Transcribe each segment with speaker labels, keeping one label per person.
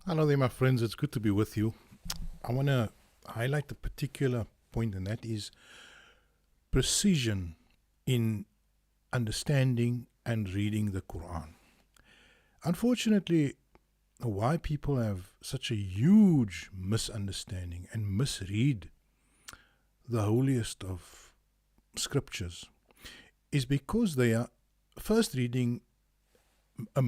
Speaker 1: Hello there, my friends. It's good to be with you. I want to highlight a particular point, and that is precision in understanding and reading the Quran. Unfortunately, why people have such a huge misunderstanding and misread the holiest of scriptures is because they are first reading a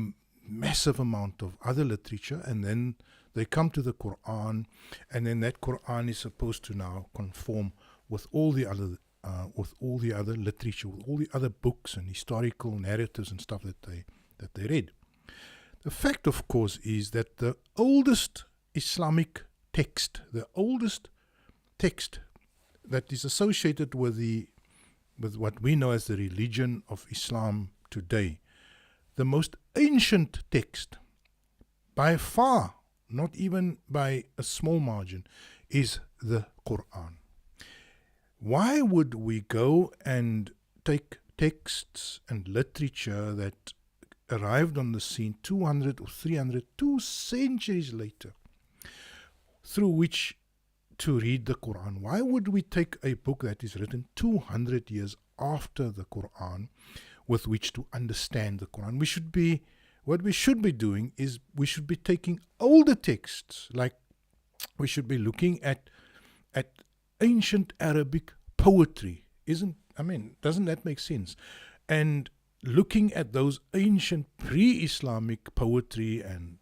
Speaker 1: massive amount of other literature, and then they come to the Qur'an, and then that Qur'an is supposed to now conform with all the other literature, with all the other books and historical narratives and stuff that they read. The fact, of course, is that the oldest Islamic text, the oldest text that is associated with what we know as the religion of Islam today, the most ancient text, by far, not even by a small margin, is the Qur'an. Why would we go and take texts and literature that arrived on the scene 200 or 300, 2 centuries later, through which to read the Qur'an? Why would we take a book that is written 200 years after the Qur'an with which to understand the Qur'an? What we should be doing is we should be taking older texts, like we should be looking at ancient Arabic poetry. Doesn't that make sense? And looking at those ancient pre-Islamic poetry and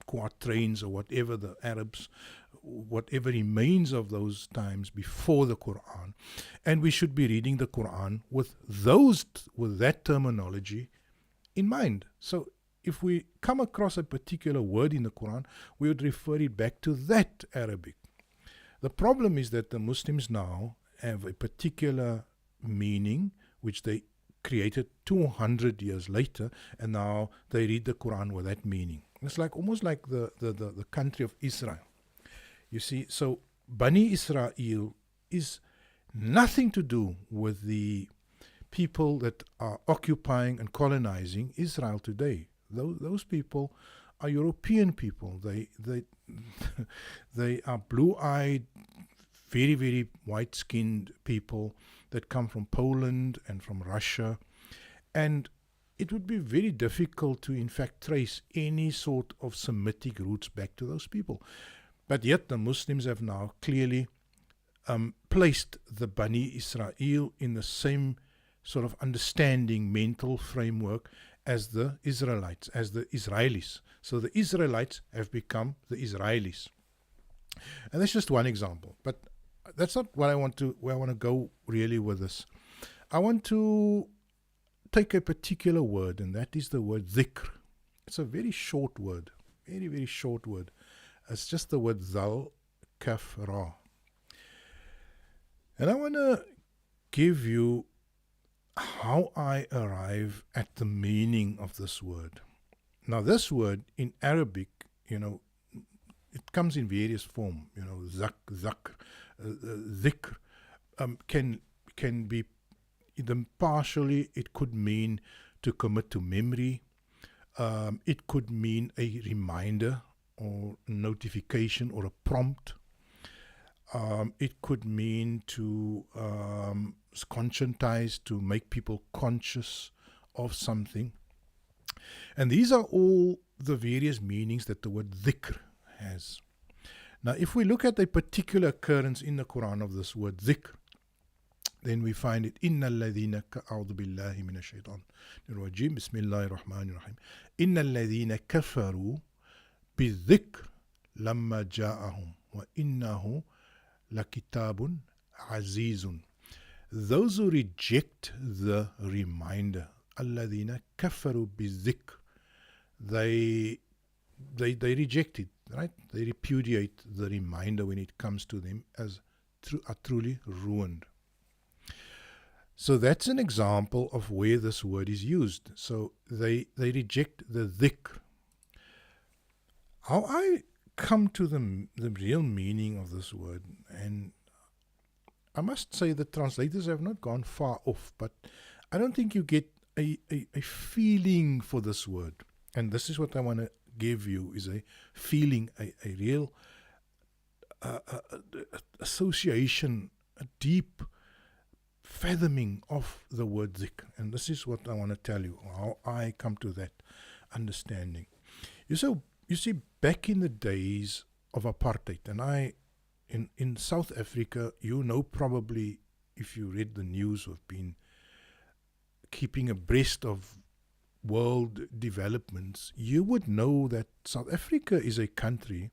Speaker 1: quatrains, or whatever remains of those times before the Qur'an, and we should be reading the Qur'an with that terminology in mind. So if we come across a particular word in the Qur'an, we would refer it back to that Arabic. The problem is that the Muslims now have a particular meaning which they created 200 years later, and now they read the Qur'an with that meaning. It's almost like the country of Israel. You see, so Bani Israel is nothing to do with the people that are occupying and colonizing Israel today. Those people are European people. They are blue-eyed, very, very white-skinned people that come from Poland and from Russia. And it would be very difficult to, in fact, trace any sort of Semitic roots back to those people. But yet the Muslims have now clearly placed the Bani Israel in the same sort of understanding, mental framework as the Israelites, as the Israelis. So the Israelites have become the Israelis. And that's just one example. But that's not where I want to go really with this. I want to take a particular word, and that is the word dhikr. It's a very short word, very, very short word. It's just the word zal, kaf, ra. And I want to give you how I arrive at the meaning of this word. Now, this word in Arabic, it comes in various forms. Dhikr can be partially. It could mean to commit to memory. It could mean a reminder or notification or a prompt. It could mean to conscientize, to make people conscious of something. And these are all the various meanings that the word dhikr has. Now, if we look at a particular occurrence in the Quran of this word dhikr, then we find it, Inna alladhina a'udhu billahi minash shaitan rajim, bismillahir rahmanir rahim, Inna alladhina kafaru bidhikr lamma ja'ahum wa innahu lakitabun azizun. Those who reject the reminder, alladhina kafaru bidhikr, they reject it, right? They repudiate the reminder when it comes to them, as are truly ruined. So that's an example of where this word is used. So they reject the dhikr. How I come to the real meaning of this word, and I must say the translators have not gone far off, but I don't think you get a feeling for this word. And this is what I want to give you is a feeling, a real association, a deep fathoming of the word dhikr. And this is what I want to tell you, how I come to that understanding. You see, back in the days of apartheid, and in South Africa, probably, if you read the news or have been keeping abreast of world developments, you would know that South Africa is a country,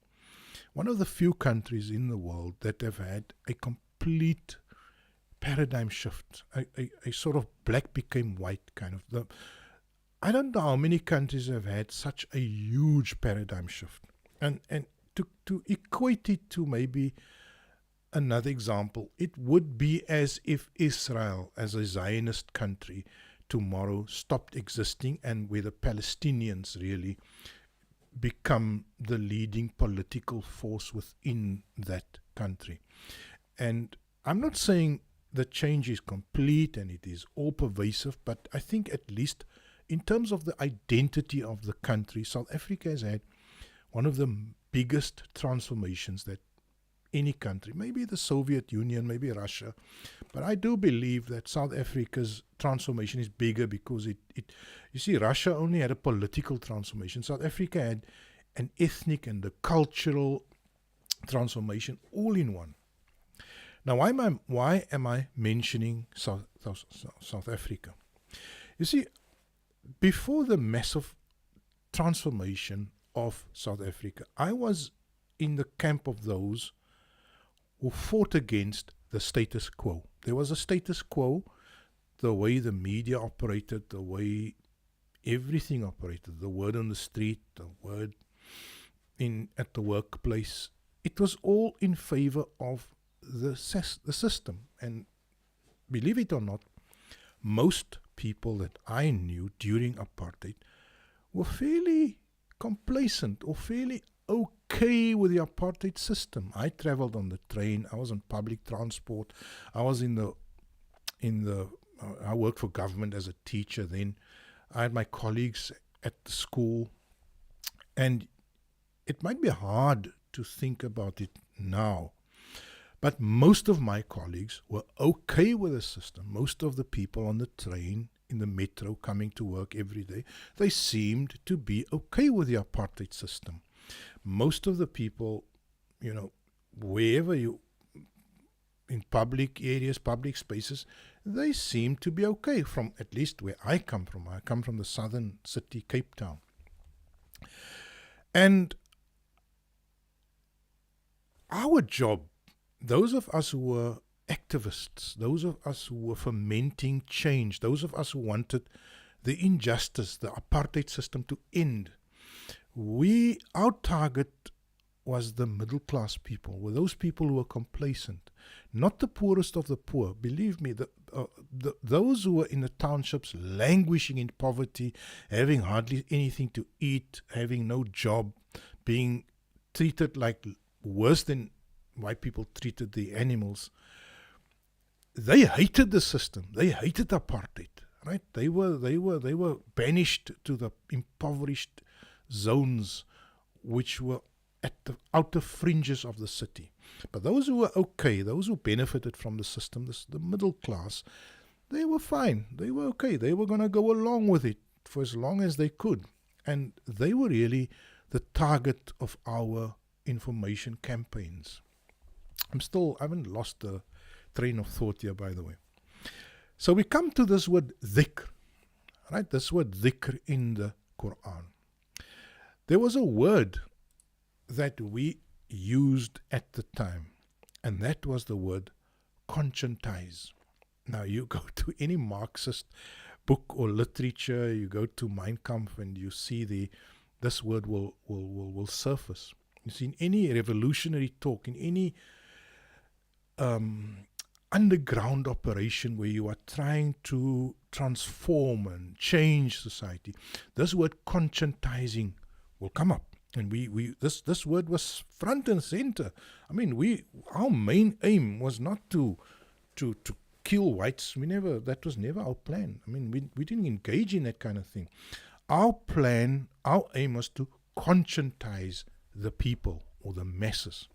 Speaker 1: one of the few countries in the world that have had a complete paradigm shift, a sort of black became white kind of. I don't know how many countries have had such a huge paradigm shift. And to equate it to maybe another example, it would be as if Israel, as a Zionist country, tomorrow stopped existing, and where the Palestinians really become the leading political force within that country. And I'm not saying the change is complete and it is all pervasive, but I think at least in terms of the identity of the country, South Africa has had one of the biggest transformations that any country, maybe the Soviet Union, maybe Russia, but I do believe that South Africa's transformation is bigger because you see, Russia only had a political transformation. South Africa had an ethnic and a cultural transformation all in one. Now, why am I mentioning South Africa? You see, before the massive transformation of South Africa, I was in the camp of those who fought against the status quo. There was a status quo, the way the media operated, the way everything operated, the word on the street, the word at the workplace. It was all in favor of the system. And believe it or not, most people that I knew during apartheid were fairly complacent or fairly okay with the apartheid system. I traveled on the train, I was on public transport, I was I worked for government as a teacher then. I had my colleagues at the school, and it might be hard to think about it now, but most of my colleagues were okay with the system. Most of the people on the train, in the metro, coming to work every day, they seemed to be okay with the apartheid system. Most of the people, wherever you, in public areas, public spaces, they seem to be okay, from at least where I come from. I come from the southern city, Cape Town. And our job, those of us who were activists, those of us who were fomenting change, those of us who wanted the injustice, the apartheid system to end, our target was the middle class people, were those people who were complacent, not the poorest of the poor. Believe me, those who were in the townships languishing in poverty, having hardly anything to eat, having no job, being treated like worse than white people treated the animals. They hated the system. They hated apartheid, right? They were banished to the impoverished zones which were at the outer fringes of the city. But those who were okay, those who benefited from the system, the middle class, they were fine. They were okay. They were going to go along with it for as long as they could. And they were really the target of our information campaigns. I haven't lost the train of thought here, by the way. So we come to this word dhikr, right? This word dhikr in the Qur'an. There was a word that we used at the time, and that was the word conscientize. Now you go to any Marxist book or literature, you go to Mein Kampf, and you see this word will surface. You see, in any revolutionary talk, in any underground operation where you are trying to transform and change society, this word conscientizing will come up. And this word was front and center. I mean, our main aim was not to kill whites. That was never our plan. I mean, we didn't engage in that kind of thing. Our aim was to conscientize the people or the masses.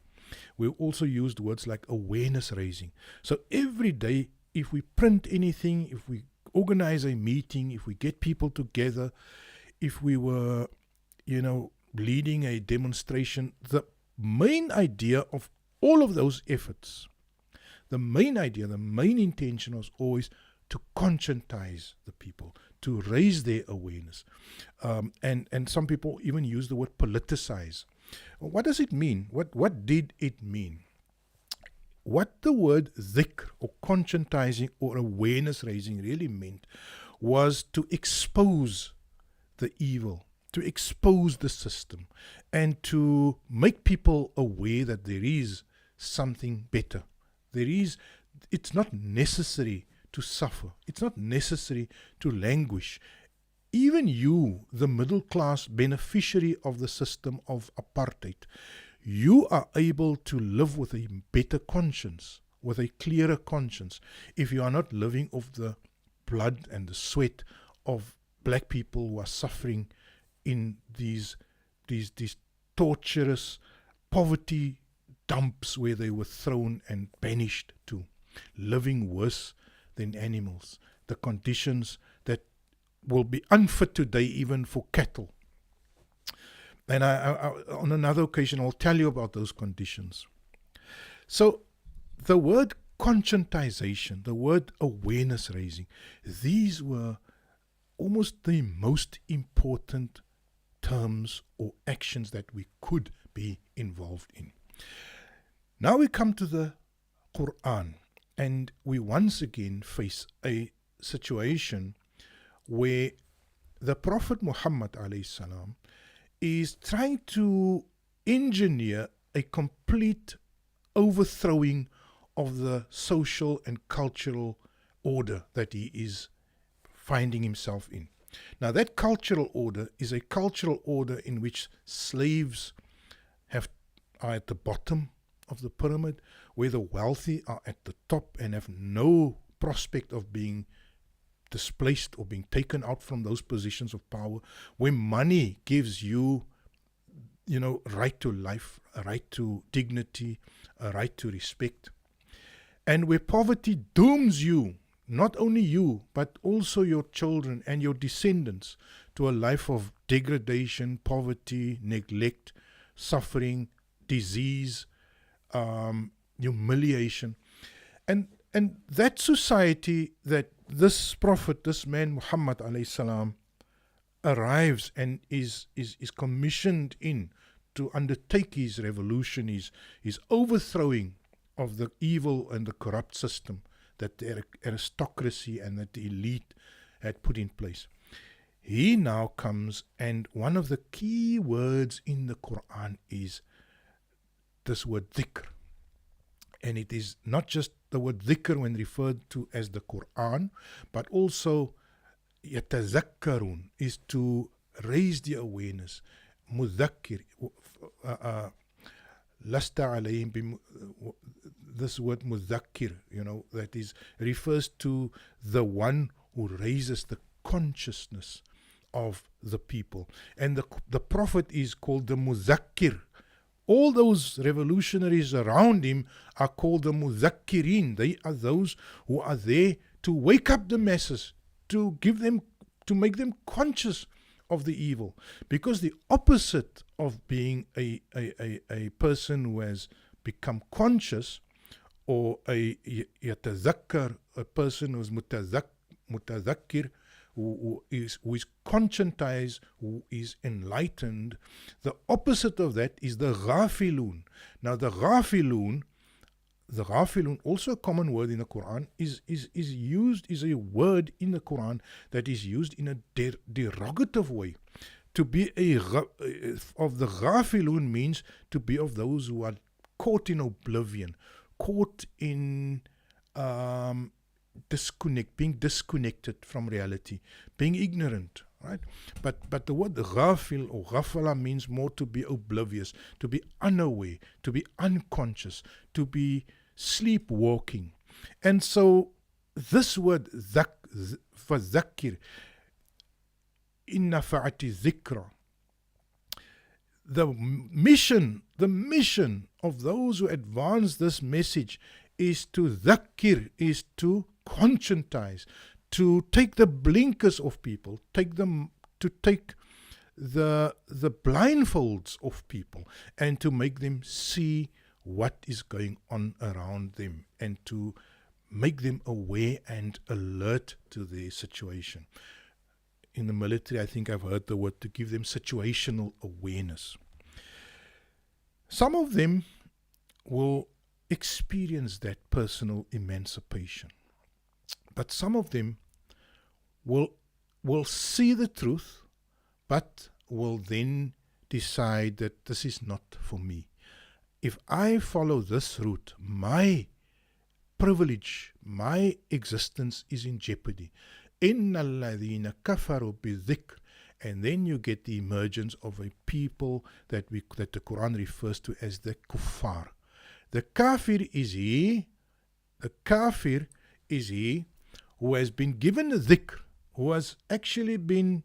Speaker 1: We also used words like awareness raising. So every day, if we print anything, if we organize a meeting, if we get people together, if we were, leading a demonstration, the main idea of all of those efforts, the main intention was always to conscientize the people, to raise their awareness. And some people even use the word politicize. What does it mean? What did it mean? What the word dhikr or conscientizing or awareness raising really meant was to expose the evil, to expose the system, and to make people aware that there is something better. It's not necessary to suffer. It's not necessary to languish. Even you, the middle class beneficiary of the system of apartheid, you are able to live with a better conscience, with a clearer conscience, if you are not living off the blood and the sweat of black people who are suffering in these torturous poverty dumps where they were thrown and banished to, living worse than animals, the conditions that will be unfit today even for cattle. And I on another occasion, I'll tell you about those conditions. So the word conscientization, the word awareness raising, these were almost the most important terms or actions that we could be involved in. Now we come to the Qur'an, and we once again face a situation where the Prophet Muhammad alayhi salam is trying to engineer a complete overthrowing of the social and cultural order that he is finding himself in. Now, that cultural order is a cultural order in which slaves are at the bottom of the pyramid, where the wealthy are at the top and have no prospect of being displaced or being taken out from those positions of power, where money gives you, right to life, a right to dignity, a right to respect, and where poverty dooms you, not only you, but also your children and your descendants, to a life of degradation, poverty, neglect, suffering, disease, humiliation. And that society that this prophet, this man Muhammad alayhi salam, arrives and is commissioned in to undertake his revolution, his overthrowing of the evil and the corrupt system that the aristocracy and that the elite had put in place. He now comes, and one of the key words in the Qur'an is this word dhikr. And it is not just the word dhikr when referred to as the Qur'an, but also yatazakkarun is to raise the awareness. Mudhakkir, lasta alayhim, this word mudhakkir, that is refers to the one who raises the consciousness of the people. And the Prophet is called the mudhakkir. All those revolutionaries around him are called the mudhakkirin. They are those who are there to wake up the masses, to make them conscious of the evil. Because the opposite of being a person who has become conscious, or a yatazakkar, a person who is mutadhakkir, who is conscientized, who is enlightened, the opposite of that is the ghafilun. Now the ghafilun, also a common word in the Quran, is a word in the Quran that is used in a derogative way. To be of the ghafilun means to be of those who are caught in oblivion, caught in being disconnected from reality, being ignorant, right? But the word ghafil or ghafala means more to be oblivious, to be unaware, to be unconscious, to be sleepwalking. And so this word fadhakkir, inna fa'ati dhikra, the mission of those who advance this message is to dhikr, is to conscientize, to take the blinkers off people, take the blindfolds off people, and to make them see what is going on around them, and to make them aware and alert to their situation. In the military, I think I've heard the word to give them situational awareness. Some of them will experience that personal emancipation, but some of them will see the truth, but will then decide that this is not for me. If I follow this route, my privilege, my existence is in jeopardy. إِنَّ الَّذِينَ كَفَرُوا بِالذِّكْرِ. And then you get the emergence of a people that the Qur'an refers to as the kuffar. The kafir is he who has been given a dhikr, who has actually been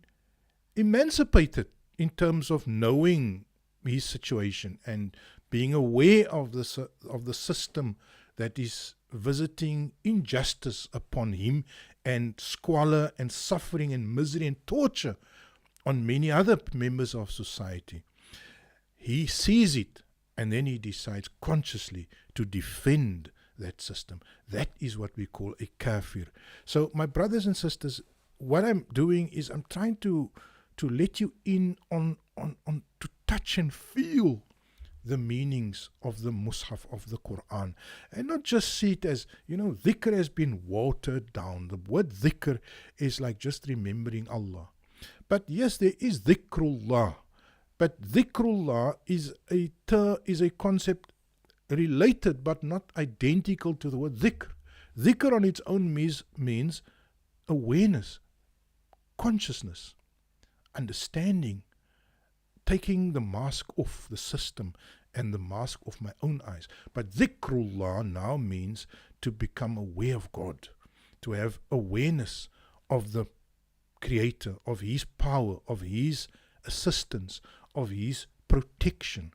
Speaker 1: emancipated in terms of knowing his situation and being aware of the system that is visiting injustice upon him, and squalor and suffering and misery and torture on many other members of society. He sees it, and then he decides consciously to defend that system. That is what we call a kafir. So my brothers and sisters, what I'm doing is I'm trying to let you in on to touch and feel the meanings of the Mus'haf of the Qur'an, and not just see it as, dhikr has been watered down. The word dhikr is like just remembering Allah. But yes, there is dhikrullah, but dhikrullah is a concept related but not identical to the word dhikr. Dhikr on its own means awareness, consciousness, understanding, taking the mask off the system and the mask off my own eyes. But dhikrullah now means to become aware of God, to have awareness of the Creator, of His power, of His assistance, of His protection.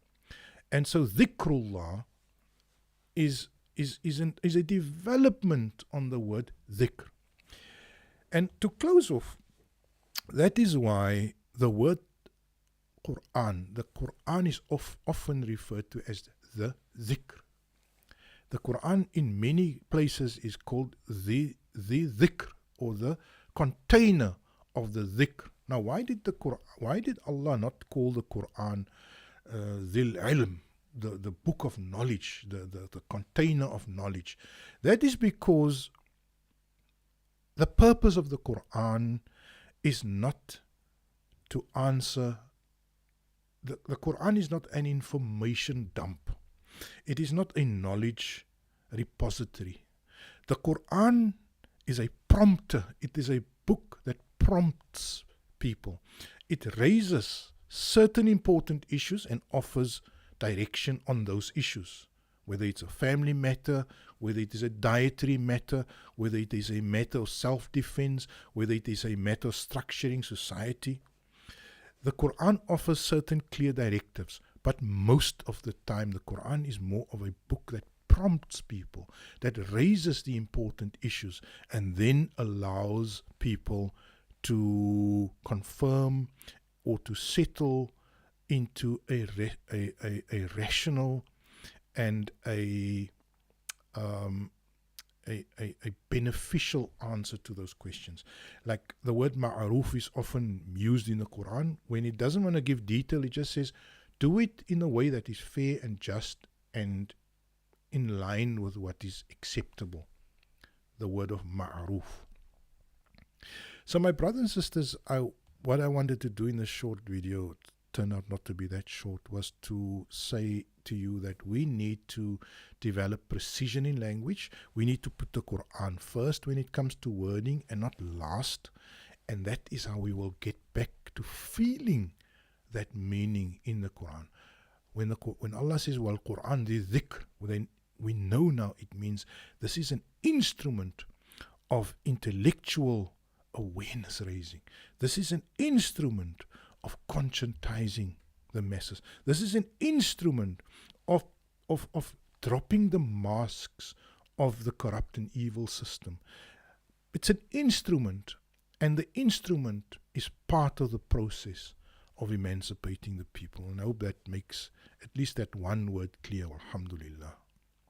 Speaker 1: And so dhikrullah is a development on the word dhikr. And to close off, that is why the word the Qur'an is often referred to as the dhikr. The Qur'an in many places is called the dhikr, or the container of the dhikr. Now, why did Allah not call the Qur'an dhil ilm, the book of knowledge, the container of knowledge? That is because the purpose of the Qur'an is not to answer. The Qur'an is not an information dump. It is not a knowledge repository. The Qur'an is a prompter. It is a book that prompts people. It raises certain important issues and offers direction on those issues, whether it's a family matter, whether it is a dietary matter, whether it is a matter of self-defense, whether it is a matter of structuring society. The Qur'an offers certain clear directives, but most of the time the Qur'an is more of a book that prompts people, that raises the important issues, and then allows people to confirm or to settle into a rational and a beneficial answer to those questions. Like the word ma'aruf is often used in the Quran. When it doesn't want to give detail, it just says, do it in a way that is fair and just and in line with what is acceptable. The word of ma'aruf. So my brothers and sisters, what I wanted to do in this short video, turned out not to be that short, was to say to you that we need to develop precision in language. We need to put the Quran first when it comes to wording and not last. And that is how we will get back to feeling that meaning in the Quran. When Allah says, well, Quran the dhikr, then we know now it means this is an instrument of intellectual awareness raising. This is an instrument of conscientizing the masses. This is an instrument of dropping the masks of the corrupt and evil system. It's an instrument, and the instrument is part of the process of emancipating the people. And I hope that makes at least that one word clear. Alhamdulillah.